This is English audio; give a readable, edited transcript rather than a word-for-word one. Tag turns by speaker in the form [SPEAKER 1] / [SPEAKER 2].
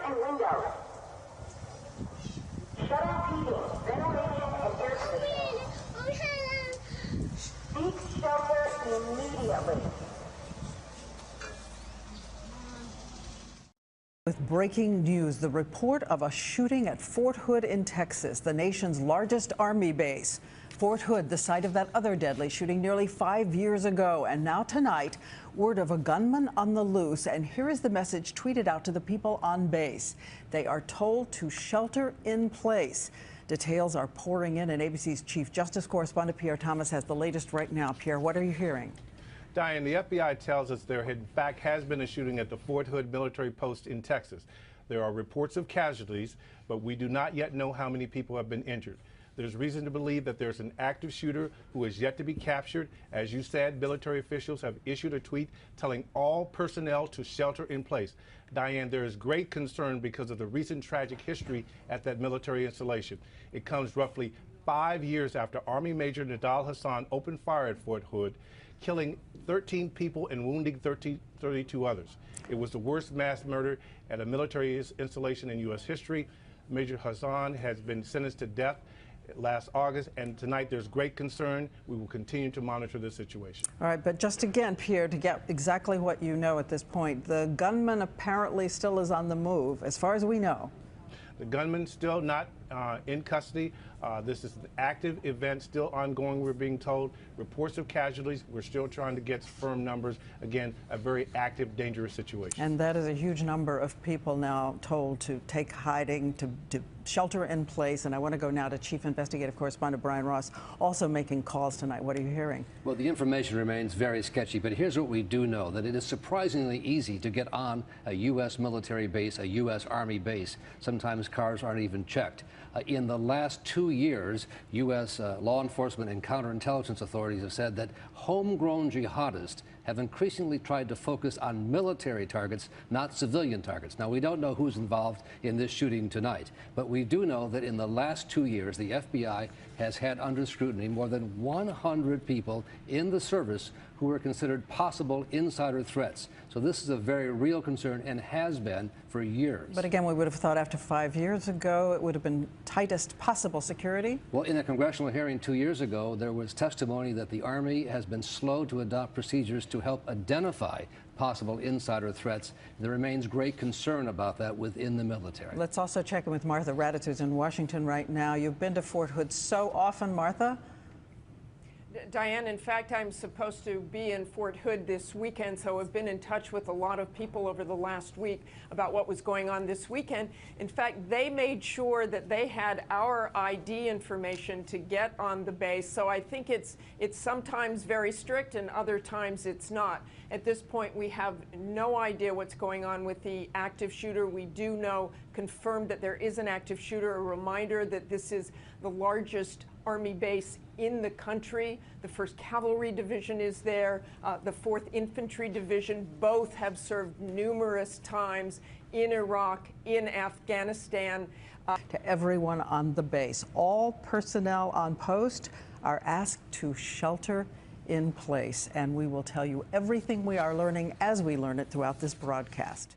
[SPEAKER 1] and windows. Shutting heating, ventilation, and air conditioning. Seek shelter immediately.
[SPEAKER 2] With breaking news, the report of a shooting at Fort Hood in Texas, the nation's largest Army base. Fort Hood, the site of that other deadly shooting nearly 5 years ago. And now tonight, word of a gunman on the loose. And here is the message tweeted out to the people on base. They are told to shelter in place. Details are pouring in, and ABC's Chief Justice correspondent Pierre Thomas has the latest right now. Pierre, what are you hearing?
[SPEAKER 3] Diane, the FBI tells us there in fact has been a shooting at the Fort Hood military post in Texas. There are reports of casualties, but we do not yet know how many people have been injured. There's reason to believe that there's an active shooter who is yet to be captured. As you said, military officials have issued a tweet telling all personnel to shelter in place. Diane, there is great concern because of the recent tragic history at that military installation. It comes roughly 5 years after Army Major Nidal Hasan opened fire at Fort Hood, killing 13 people and wounding 32 others. It was the worst mass murder at a military installation in U.S. history. Major Hasan has been sentenced to death last August, and tonight there's great concern. We will continue to monitor the situation.
[SPEAKER 2] All right, but just again, Pierre, to get exactly what you know at this point, the gunman apparently still is on the move, as far as we know.
[SPEAKER 3] The gunman still not in custody. This is an active event, still ongoing, we're being told. Reports of casualties, we're still trying to get firm numbers. Again, a very active, dangerous situation.
[SPEAKER 2] And that is a huge number of people now told to take hiding, to shelter in place. And I want to go now to Chief Investigative Correspondent Brian Ross, also making calls tonight. What are you hearing?
[SPEAKER 4] Well, the information remains very sketchy, but here's what we do know, that it is surprisingly easy to get on a U.S. military base, a U.S. Army base. Sometimes cars aren't even checked. In the last 2 years, U.S. Law enforcement and counterintelligence authorities have said that homegrown jihadists have increasingly tried to focus on military targets, not civilian targets. Now, we don't know who's involved in this shooting tonight, but we do know that in the last 2 years, the FBI has had under scrutiny more than 100 people in the service who were considered possible insider threats. So this is a very real concern and has been for years.
[SPEAKER 2] But again, we would have thought after 5 years ago it would have been tightest possible security.
[SPEAKER 4] Well, in a congressional hearing 2 years ago, there was testimony that the Army has been slow to adopt procedures to help identify possible insider threats. There remains great concern about that within the military.
[SPEAKER 2] Let's also check in with Martha Raddatz, who's in Washington right now. You've been to Fort Hood so often, Martha.
[SPEAKER 5] Diane, in fact, I'm supposed to be in Fort Hood this weekend, so I've been in touch with a lot of people over the last week about what was going on this weekend. In fact, they made sure that they had our ID information to get on the base, so I think it's sometimes very strict and other times it's not. At this point, we have no idea what's going on with the active shooter. We do know, confirmed, that there is an active shooter. A reminder that this is the largest Army base in the country. The 1st Cavalry Division is there. The 4th Infantry Division both have served numerous times in Iraq, in Afghanistan.
[SPEAKER 2] To everyone on the base, all personnel on post are asked to shelter in place, and we will tell you everything we are learning as we learn it throughout this broadcast.